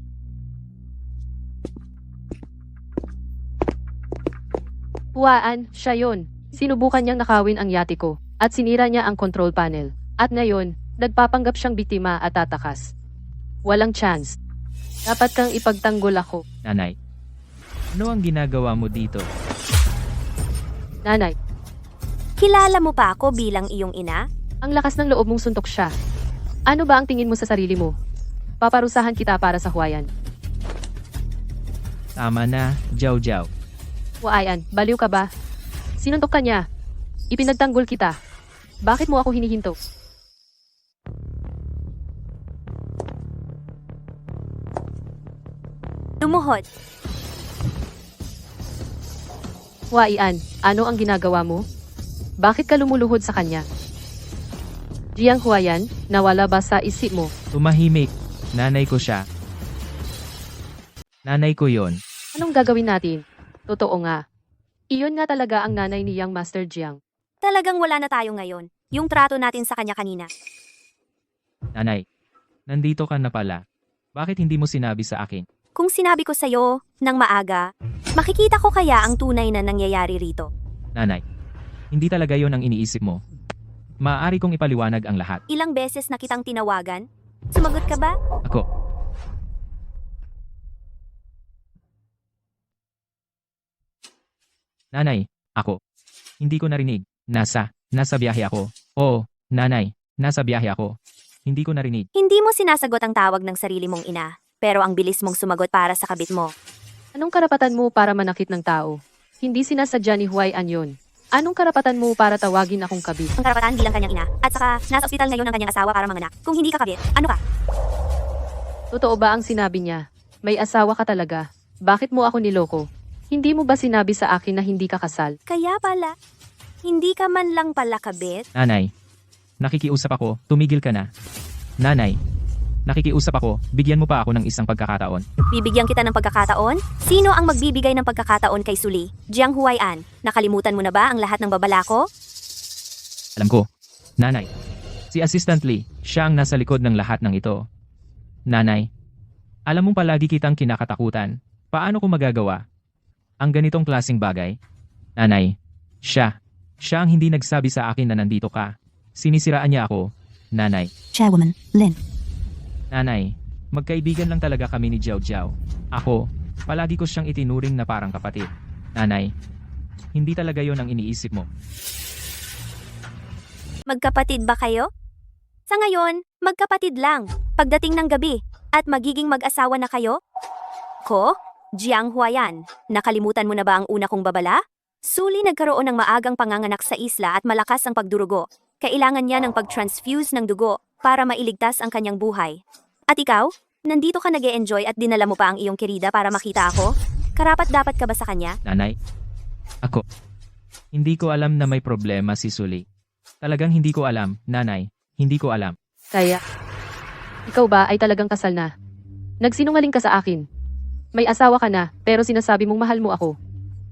Huaan, siya yon. Sinubukan niyang nakawin ang yate ko, at sinira niya ang control panel. At ngayon, nagpapanggap siyang biktima at tatakas. Walang chance. Dapat kang ipagtanggol ako. Nanay. Ano ang ginagawa mo dito? Nanay, Kilala mo pa ako bilang iyong ina? ang lakas ng loob mong suntok siya. Ano ba ang tingin mo sa sarili mo? Paparusahan kita para sa huwayan. Tama na, Jiao Jiao. Huayan, baliw ka ba? Sinuntok ka niya. Ipinagtanggol kita. Bakit mo ako hinihinto? Lumuhod. Huayan, ano ang ginagawa mo? Bakit ka lumuluhod sa kanya? Jiang Huayan, nawala ba sa isip mo? Tumahimik. Nanay ko siya. Nanay ko yon. Anong gagawin natin? Totoo nga. Iyon nga talaga ang nanay ni Young Master Jiang. Talagang wala na tayo ngayon. Yung trato natin sa kanya kanina. Nanay. Nandito ka na pala. Bakit hindi mo sinabi sa akin? Kung sinabi ko sa'yo ng maaga, makikita ko kaya ang tunay na nangyayari rito. Nanay. Hindi talaga yon ang iniisip mo. Maaari kong ipaliwanag ang lahat. Ilang beses na kitang tinawagan? Sumagot ka ba? Ako. Nanay, ako. Hindi ko narinig. Nasa biyahe ako. Oo, nanay, nasa biyahe ako. Hindi ko narinig. Hindi mo sinasagot ang tawag ng sarili mong ina, pero ang bilis mong sumagot para sa kabit mo. Anong karapatan mo para manakit ng tao? Hindi sinasadya ni Huayan yon. Anong karapatan mo para tawagin akong kabit? Ang karapatan bilang kanyang ina, at saka nasa ospital ngayon ang kanyang asawa para manganak. Kung hindi ka kabit, ano ka? Totoo ba ang sinabi niya? May asawa ka talaga. Bakit mo ako niloko? Hindi mo ba sinabi sa akin na hindi ka kasal? Kaya pala, hindi ka man lang pala kabit? Nanay, nakikiusap ako, tumigil ka na. Nanay, nakikiusap ako, bigyan mo pa ako ng isang pagkakataon. Bibigyan kita ng pagkakataon? Sino ang magbibigay ng pagkakataon kay Suli? Jiang Huayan, nakalimutan mo na ba ang lahat ng babala ko? Alam ko. Nanay, si Assistant Lee, siya ang nasa likod ng lahat ng ito. Nanay, alam mong palagi kitang kinakatakutan. Paano ko magagawa ang ganitong klaseng bagay? Nanay, siya ang hindi nagsabi sa akin na nandito ka. Sinisiraan niya ako. Nanay, Chairwoman, Lin. nanay, magkaibigan lang talaga kami ni Jiao Jiao. Ako, palagi ko siyang itinuring na parang kapatid. Nanay, hindi talaga yon ang iniisip mo. Magkapatid ba kayo? Sa ngayon, magkapatid lang. Pagdating ng gabi, at magiging mag-asawa na kayo? Ko? Jiang Huayan, nakalimutan mo na ba ang una kong babala? Suli nagkaroon ng maagang panganganak sa isla at malakas ang pagdurugo. Kailangan niya ng pag-transfuse ng dugo para mailigtas ang kanyang buhay. At ikaw? Nandito ka nag-e-enjoy at dinala mo pa ang iyong kirida para makita ako? Karapat dapat ka ba sa kanya? Nanay, ako. Hindi ko alam na may problema si Suli. Talagang hindi ko alam, nanay. Hindi ko alam. Kaya, ikaw ba ay talagang kasal na? Nagsinungaling ka sa akin. May asawa ka na, pero sinasabi mong mahal mo ako.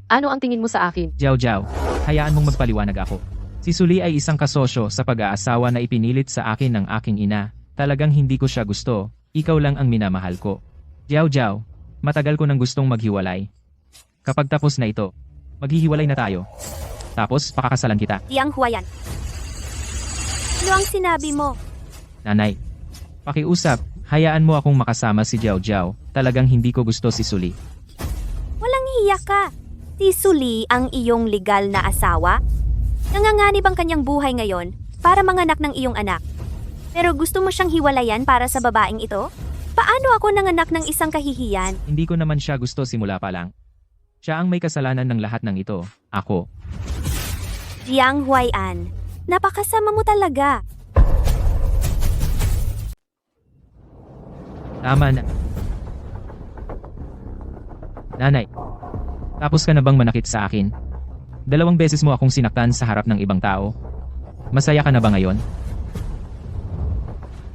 Ano ang tingin mo sa akin? Jiao Jiao, hayaan mong magpaliwanag ako. Si Suli ay isang kasosyo sa pag-aasawa na ipinilit sa akin ng aking ina. Talagang hindi ko siya gusto. Ikaw lang ang minamahal ko. Jiao Jiao, matagal ko nang gustong maghiwalay. Kapag tapos na ito, maghihiwalay na tayo. Tapos, pakakasalan kita. Jiang Huayan. Ano ang sinabi mo? Nanay, pakiusap, hayaan mo akong makasama si Jiao Jiao. Talagang hindi ko gusto si Suli. Walang hiya ka. Si Suli ang iyong legal na asawa? Nanganganib ang kanyang buhay ngayon para manganak ng iyong anak. Pero gusto mo siyang hiwalayan para sa babaeng ito? Paano ako nanganak ng isang kahihiyan? Hindi ko naman siya gusto simula pa lang. Siya ang may kasalanan ng lahat ng ito. Ako. Jiang Huayan, napakasama mo talaga. Tama na. Nanay, tapos ka na bang manakit sa akin? 2 beses mo akong sinaktan sa harap ng ibang tao. Masaya ka na ba ngayon?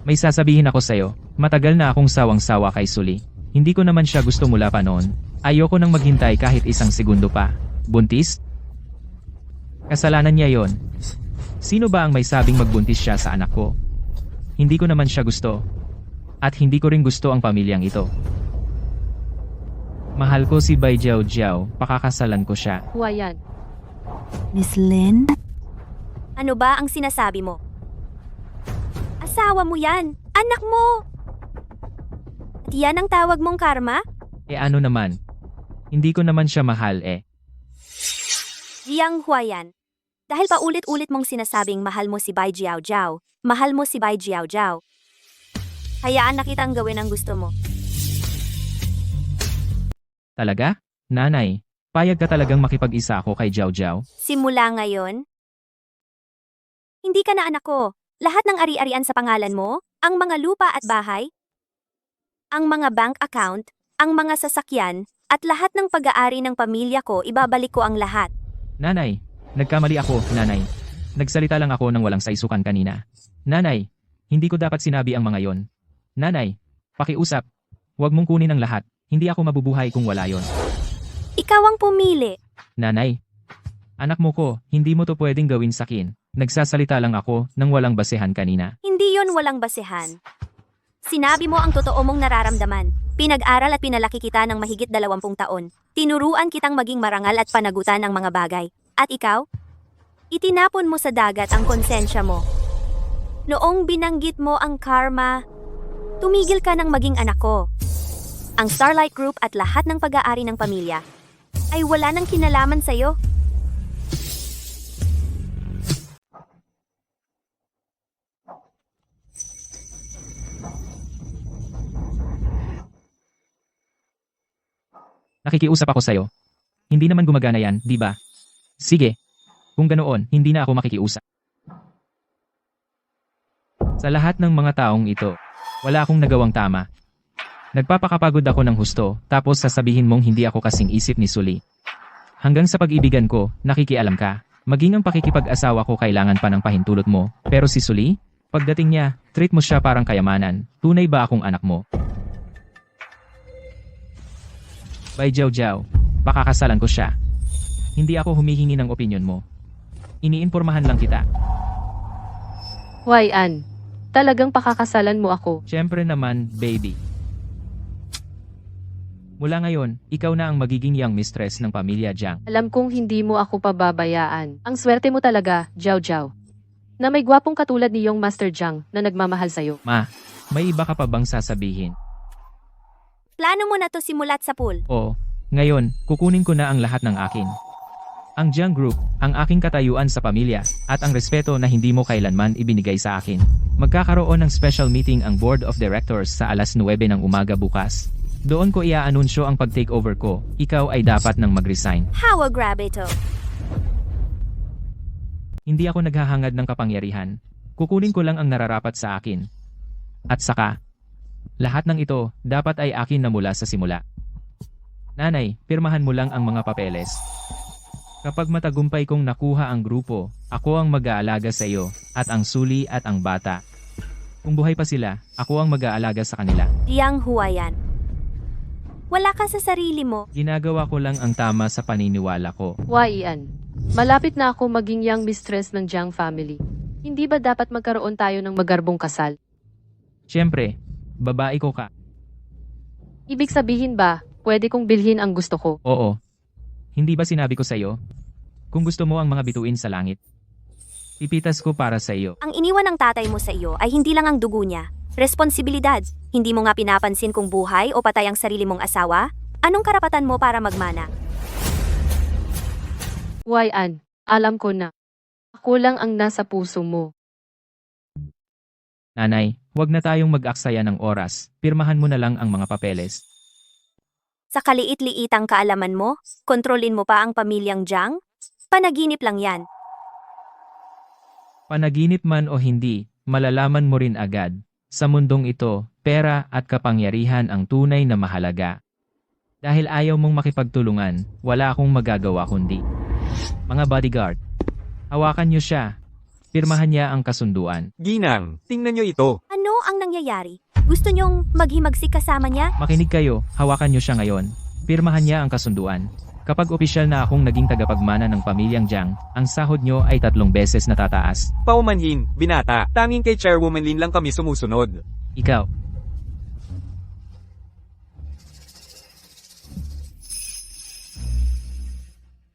May sasabihin ako sa'yo, matagal na akong sawang-sawa kay Suli. Hindi ko naman siya gusto mula pa noon. Ayoko nang maghintay kahit 1 segundo pa. Buntis? Kasalanan niya yon. Sino ba ang may sabing magbuntis siya sa anak ko? Hindi ko naman siya gusto. At hindi ko rin gusto ang pamilyang ito. Mahal ko si Bai Jiao Jiao, pakakasalan ko siya. Huayan. Miss Lin? Ano ba ang sinasabi mo? Asawa mo yan! Anak mo! At yan ang tawag mong karma? Ano naman? Hindi ko naman siya mahal Jiang Huayan. Dahil paulit-ulit mong sinasabing mahal mo si Bai Jiao Jiao, mahal mo si Bai Jiao Jiao. Hayaan na kitang gawin ang gusto mo. Talaga? Nanay, payag ka talagang makipag-isa ako kay Jiao Jiao? Simula ngayon, hindi ka na anak ko. Lahat ng ari-arian sa pangalan mo, ang mga lupa at bahay, ang mga bank account, ang mga sasakyan, at lahat ng pag-aari ng pamilya ko, ibabalik ko ang lahat. Nanay, nagkamali ako, nanay. Nagsalita lang ako ng walang saisukan kanina. Nanay, hindi ko dapat sinabi ang mga yon. Nanay, pakiusap. Huwag mong kunin ang lahat. Hindi ako mabubuhay kung wala yon. Ikaw ang pumili. Nanay, anak mo ko, hindi mo to pwedeng gawin sakin. Nagsasalita lang ako ng walang basehan kanina. Hindi yon walang basehan. Sinabi mo ang totoo mong nararamdaman. Pinag-aral at pinalaki kita ng mahigit 20 taon. Tinuruan kitang maging marangal at panagutan ang mga bagay. At ikaw? Itinapon mo sa dagat ang konsensya mo. Noong binanggit mo ang karma, tumigil ka ng maging anak ko. Ang Starlight Group at lahat ng pag-aari ng pamilya ay wala nang kinalaman sa'yo. Nakikiusap ako sa'yo. Hindi naman gumagana yan, di ba? Sige. Kung ganoon, hindi na ako makikiusap. Sa lahat ng mga taong ito, wala akong nagawang tama. Nagpapakapagod ako ng husto, tapos sasabihin mong hindi ako kasing isip ni Suli. Hanggang sa pag-ibigan ko, nakikialam ka. Maging ang pakikipag-asawa ko kailangan pa ng pahintulot mo. Pero si Suli, pagdating niya, treat mo siya parang kayamanan. Tunay ba akong anak mo? Bai Jiao Jiao, pakakasalan ko siya. Hindi ako humihingi ng opinyon mo. Iniinformahan lang kita. Huayan. Talagang pakakasalan mo ako. Siyempre naman, baby. Mula ngayon, ikaw na ang magiging young mistress ng pamilya Jiang. Alam kong hindi mo ako pababayaan. Ang swerte mo talaga, Jiao Jiao. Na may gwapong katulad ni Yong Master Jiang na nagmamahal sa'yo. Ma, may iba ka pa bang sasabihin? Plano mo na to simulat sa pool. O, ngayon, kukunin ko na ang lahat ng akin. Ang Jiang Group, ang aking katayuan sa pamilya, at ang respeto na hindi mo kailanman ibinigay sa akin. Magkakaroon ng special meeting ang Board of Directors sa 9:00 ng umaga bukas. Doon ko iaanunsyo ang pag-takeover ko. Ikaw ay dapat nang mag-resign. Hawa grab ito. Hindi ako naghahangad ng kapangyarihan. Kukunin ko lang ang nararapat sa akin. At saka, lahat ng ito dapat ay akin na mula sa simula. Nanay, pirmahan mo lang ang mga papeles. Kapag matagumpay kong nakuha ang grupo, ako ang mag-aalaga sa iyo, at ang Suli at ang bata. Kung buhay pa sila, ako ang mag-aalaga sa kanila. Jiang Huayan. Wala ka sa sarili mo. Ginagawa ko lang ang tama sa paniniwala ko. Huayan. Malapit na ako maging young mistress ng Jiang family. Hindi ba dapat magkaroon tayo ng magarbong kasal? Siyempre, babae ko ka. Ibig sabihin ba, pwede kong bilhin ang gusto ko? Oo. Hindi ba sinabi ko sa iyo? Kung gusto mo ang mga bituin sa langit, pipitas ko para sa iyo. Ang iniwan ng tatay mo sa iyo ay hindi lang ang dugo niya. Responsibilidad. Hindi mo nga pinapansin kung buhay o patay ang sarili mong asawa? Anong karapatan mo para magmana? Huayan, alam ko na. Ako lang ang nasa puso mo. Nanay, huwag na tayong mag-aksaya ng oras. Pirmahan mo na lang ang mga papeles. Sa kaliit-liitang kaalaman mo, kontrolin mo pa ang pamilyang Jiang? Panaginip lang yan. Panaginip man o hindi, malalaman mo rin agad. Sa mundong ito, pera at kapangyarihan ang tunay na mahalaga. Dahil ayaw mong makipagtulungan, wala akong magagawa kundi. Mga bodyguard, hawakan niyo siya. Pirmahan niya ang kasunduan. Ginang, tingnan nyo ito. Ano ang nangyayari? Gusto niyong maghimagsik kasama niya? Makinig kayo, hawakan niyo siya ngayon. Pirmahan niya ang kasunduan. Kapag opisyal na akong naging tagapagmana ng pamilyang Jiang, ang sahod niyo ay 3 beses na tataas. Paumanhin, binata. Tanging kay Chairwoman Lin lang kami sumusunod. Ikaw.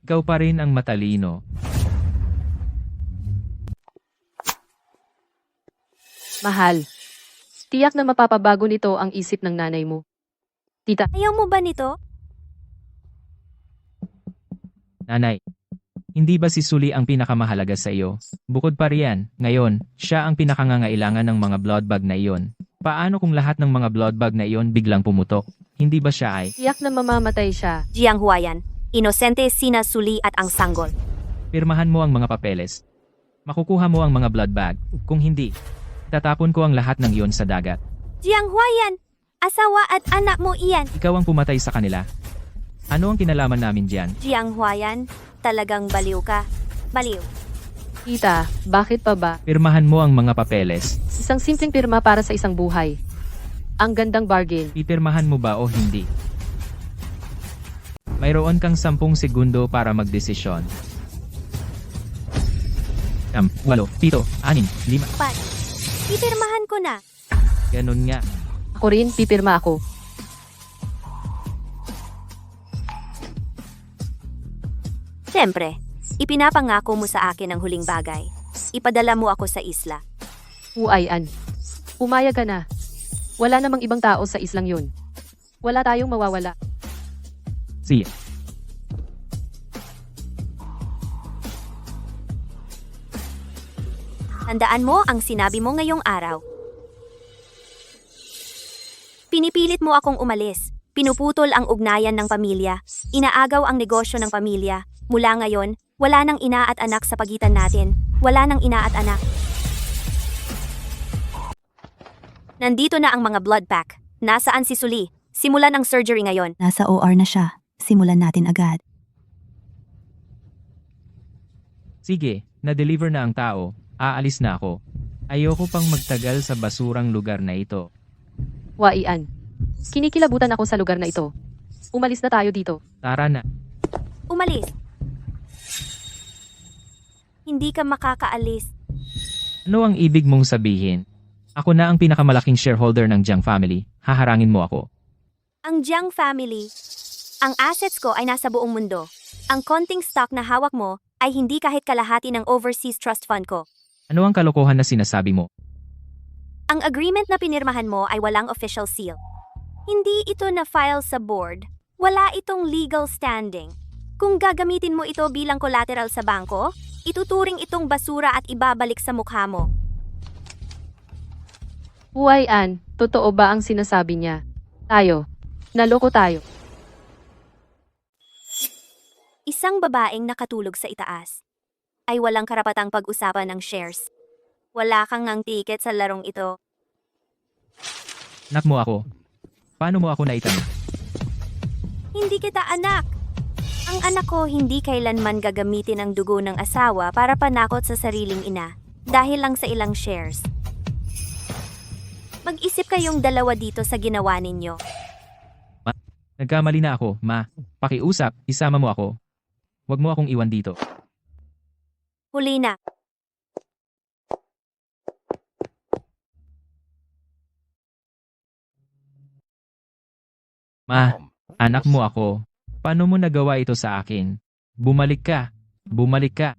Ikaw pa rin ang matalino. Mahal. Tiyak na mapapabago nito ang isip ng nanay mo. Tita, Ayaw mo ba nito? Nanay, hindi ba si Suli ang pinakamahalaga sa iyo? Bukod pa riyan, ngayon, siya ang pinakangangailangan ng mga blood bag na iyon. Paano kung lahat ng mga blood bag na iyon biglang pumutok? Hindi ba siya ay? tiyak na mamamatay siya. Jiang Huayan, inosente sina Suli at ang sanggol. Pirmahan mo ang mga papeles. Makukuha mo ang mga blood bag. Kung hindi, tatapon ko ang lahat ng iyon sa dagat. Jiang Huayan, asawa at anak mo iyan. Ikaw ang pumatay sa kanila. Ano ang kinalaman namin diyan? Jiang Huayan, talagang baliw ka. Baliw. Tita, bakit pa ba? Pirmahan mo ang mga papeles. Isang simpleng pirma para sa isang buhay. Ang gandang bargain. Pipirmahan mo ba o hindi? Mayroon kang 10 segundo para magdesisyon. 8, 7, 6, 5. Pat. Ipirmahan ko na. Ganun nga. Ako rin, pipirma ako. Siyempre, ipinapangako mo sa akin ang huling bagay. Ipadala mo ako sa isla. Huayan. Pumayag ka na. Wala namang ibang tao sa islang yun. Wala tayong mawawala. See ya. Tandaan mo ang sinabi mo ngayong araw. Pinipilit mo akong umalis. Pinuputol ang ugnayan ng pamilya. Inaagaw ang negosyo ng pamilya. Mula ngayon, wala nang ina at anak sa pagitan natin. Wala nang ina at anak. Nandito na ang mga blood pack. Nasaan si Suli? Simulan ang surgery ngayon. Nasa OR na siya. Simulan natin agad. Sige, na-deliver na ang tao. Aalis na ako. Ayoko pang magtagal sa basurang lugar na ito. Huayan. Kinikilabutan ako sa lugar na ito. Umalis na tayo dito. Tara na. Umalis. Hindi ka makakaalis. Ano ang ibig mong sabihin? Ako na ang pinakamalaking shareholder ng Jiang family. Haharangin mo ako. Ang Jiang family. Ang assets ko ay nasa buong mundo. Ang konting stock na hawak mo ay hindi kahit kalahati ng overseas trust fund ko. Ano ang kalokohan na sinasabi mo? Ang agreement na pinirmahan mo ay walang official seal. Hindi ito na-file sa board. Wala itong legal standing. Kung gagamitin mo ito bilang collateral sa bangko, ituturing itong basura at ibabalik sa mukha mo. Huayan, totoo ba ang sinasabi niya? Tayo. Naloko tayo. Isang babaeng nakatulog sa itaas ay walang karapatang pag-usapan ng shares. Wala kang ngang tiket sa larong ito. Anak mo ako. Paano mo ako naitanong? Hindi kita anak. Ang anak ko hindi kailanman gagamitin ang dugo ng asawa para panakot sa sariling ina dahil lang sa ilang shares. Mag-isip kayong dalawa dito sa ginawa ninyo. Nagkamali na ako, ma. Pakiusap, isama mo ako. Huwag mo akong iwan dito. Huli na. Ma, anak mo ako. Paano mo nagawa ito sa akin? Bumalik ka. Bumalik ka.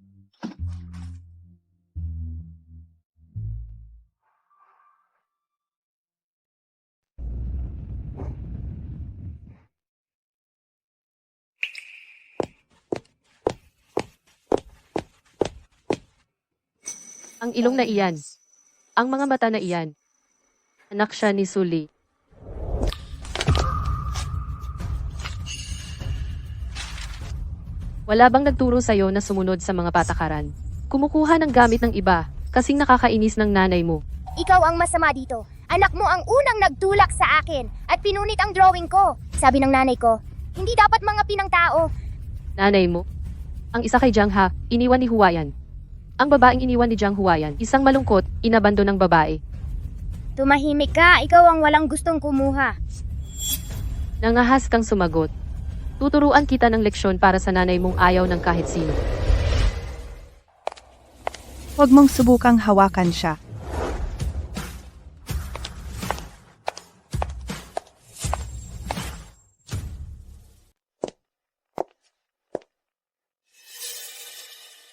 Ang ilong na iyan. Ang mga mata na iyan. Anak siya ni Suli. Wala bang nagturo sa'yo na sumunod sa mga patakaran? Kumukuha ng gamit ng iba, kasing nakakainis ng nanay mo. Ikaw ang masama dito. Anak mo ang unang nagtulak sa akin at pinunit ang drawing ko. Sabi ng nanay ko, hindi dapat mga pinang tao. Nanay mo? Ang isa kay Jiang Ha, iniwan ni Huayan. Ang babaeng iniwan ni Jiang Huayan, isang malungkot, inabando ng babae. Tumahimik ka, ikaw ang walang gustong kumuha. Nangahas kang sumagot. Tuturuan kita ng leksyon para sa nanay mong ayaw ng kahit sino. Huwag mong subukang hawakan siya.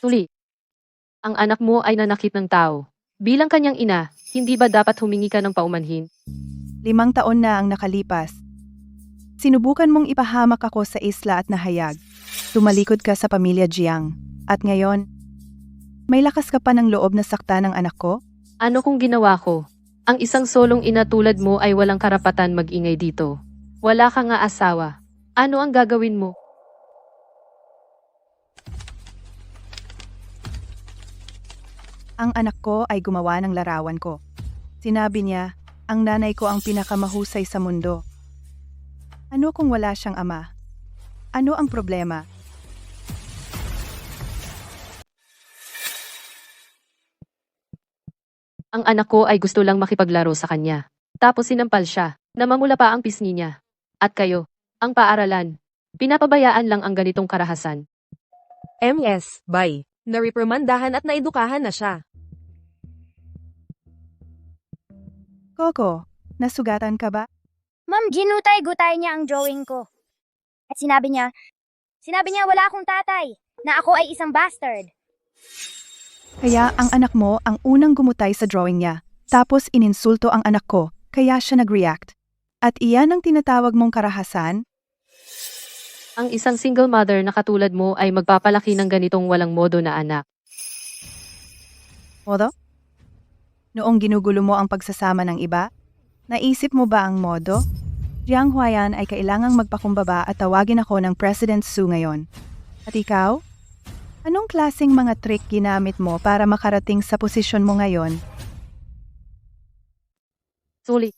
Tuli, ang anak mo ay nanakit ng tao. Bilang kanyang ina, hindi ba dapat humingi ka ng paumanhin? 5 taon na ang nakalipas. Sinubukan mong ipahamak ako sa isla at nahayag. Tumalikod ka sa pamilya Jiang. At ngayon, may lakas ka pa ng loob na sakta ng anak ko? Ano kung ginawa ko? Ang isang solong ina tulad mo ay walang karapatan mag-ingay dito. Wala ka nga asawa. Ano ang gagawin mo? Ang anak ko ay gumawa ng larawan ko. Sinabi niya, ang nanay ko ang pinakamahusay sa mundo. Ano kung wala siyang ama? Ano ang problema? Ang anak ko ay gusto lang makipaglaro sa kanya. Tapos sinampal siya. Namamula pa ang pisngi niya. At kayo, ang paaralan. Pinapabayaan lang ang ganitong karahasan. MS, bye. Naripremandahan at naidukahan na siya. Coco, nasugatan ka ba? Ma'am, ginutay-gutay niya ang drawing ko. At sinabi niya wala akong tatay, na ako ay isang bastard. Kaya ang anak mo ang unang gumutay sa drawing niya. Tapos ininsulto ang anak ko, kaya siya nag-react. At iyan ang tinatawag mong karahasan? Ang isang single mother na katulad mo ay magpapalaki ng ganitong walang modo na anak. Modo? Noong ginugulo mo ang pagsasama ng iba, naisip mo ba ang modo? Jiang Huayan ay kailangang magpakumbaba at tawagin ako ng President Su ngayon. At ikaw? Anong klaseng mga trick ginamit mo para makarating sa posisyon mo ngayon? Sulit.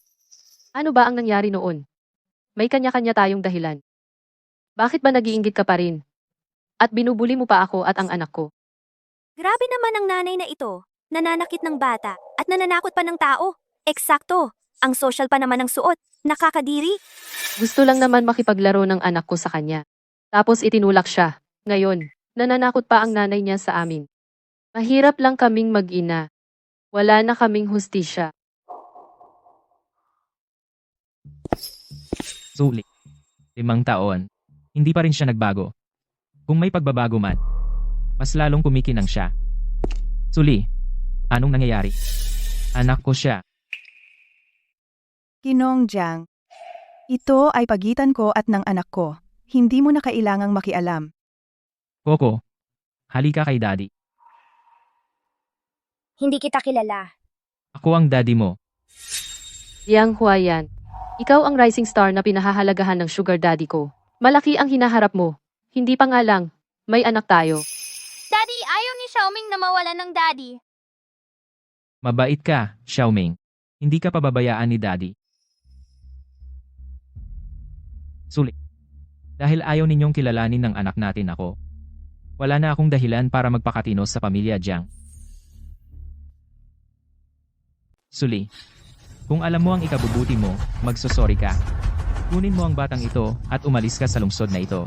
Ano ba ang nangyari noon? May kanya-kanya tayong dahilan. Bakit ba nag-iinggit ka pa rin? At binubuli mo pa ako at ang anak ko. Grabe naman ang nanay na ito. Nananakit ng bata at nananakot pa ng tao. Eksakto. Ang social pa naman ng suot. Nakakadiri. Gusto lang naman makipaglaro ng anak ko sa kanya. Tapos itinulak siya. Ngayon, nananakot pa ang nanay niya sa amin. Mahirap lang kaming mag-ina. Wala na kaming hustisya. Sulit. 5 taon. Hindi pa rin siya nagbago. Kung may pagbabago man, mas lalong kumikinang siya. Suli, anong nangyayari? Anak ko siya. Kinong Jiang, ito ay pagitan ko at ng anak ko. Hindi mo na kailangang makialam. Coco, halika kay daddy. Hindi kita kilala. Ako ang daddy mo. Jiang Huayan, ikaw ang rising star na pinahahalagahan ng sugar daddy ko. Malaki ang hinaharap mo. Hindi pa nga lang, may anak tayo. Daddy, ayaw ni Xiaoming na mawala ng daddy. Mabait ka, Xiaoming. Hindi ka pababayaan ni daddy. Sulit. Dahil ayaw ninyong kilalanin ng anak natin ako, wala na akong dahilan para magpakatino sa pamilya Jiang. Suli, kung alam mo ang ikabubuti mo, magsosorry ka. Kunin mo ang batang ito at umalis ka sa lungsod na ito.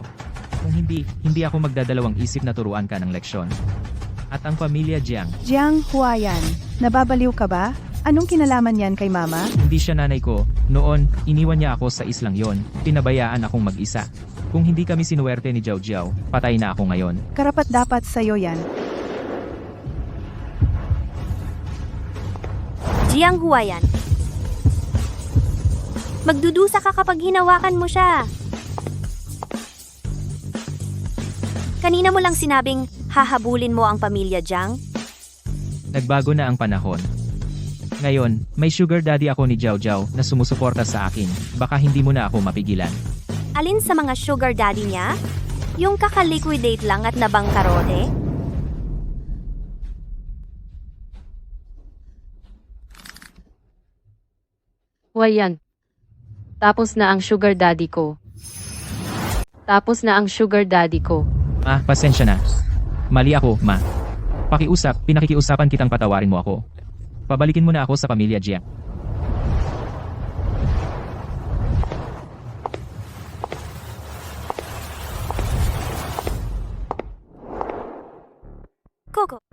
Kung hindi ako magdadalawang isip na turuan ka ng leksyon. At ang pamilya Jiang, Jiang Huayan, nababaliw ka ba? Anong kinalaman yan kay mama? hindi siya nanay ko. Noon, iniwan niya ako sa islang yon. Pinabayaan akong mag-isa. Kung hindi kami sinuwerte ni Jiao Jiao, patay na ako ngayon. Karapat dapat sa'yo yan. Jiang Huayan. Magdudusa ka kapag hinawakan mo siya. Kanina mo lang sinabing hahabulin mo ang pamilya Jiang. Nagbago na ang panahon. Ngayon, may sugar daddy ako ni Jiao Jiao na sumusuporta sa akin. Baka hindi mo na ako mapigilan. Alin sa mga sugar daddy niya? Yung kakaliquidate lang at nabangkarote? Wayan. Tapos na ang sugar daddy ko. Tapos na ang sugar daddy ko. Ma, pasensya na. Mali ako, ma. Pinakikiusapan kitang patawarin mo ako. Pabalikin mo na ako sa pamilya Jia. Coco.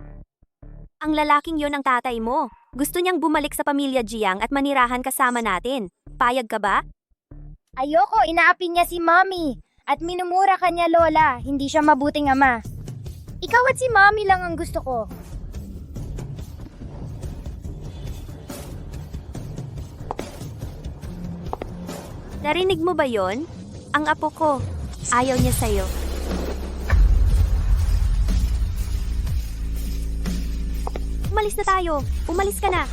Ang lalaking yon ang tatay mo. Gusto niyang bumalik sa pamilya Jiang at manirahan kasama natin. Payag ka ba? Ayoko, inaapi niya si Mommy. At minumura kanya Lola, hindi siya mabuting ama. Ikaw at si Mommy lang ang gusto ko. Narinig mo ba yon? Ang apo ko. Ayaw niya sa'yo. Umalis na tayo. Umalis ka na.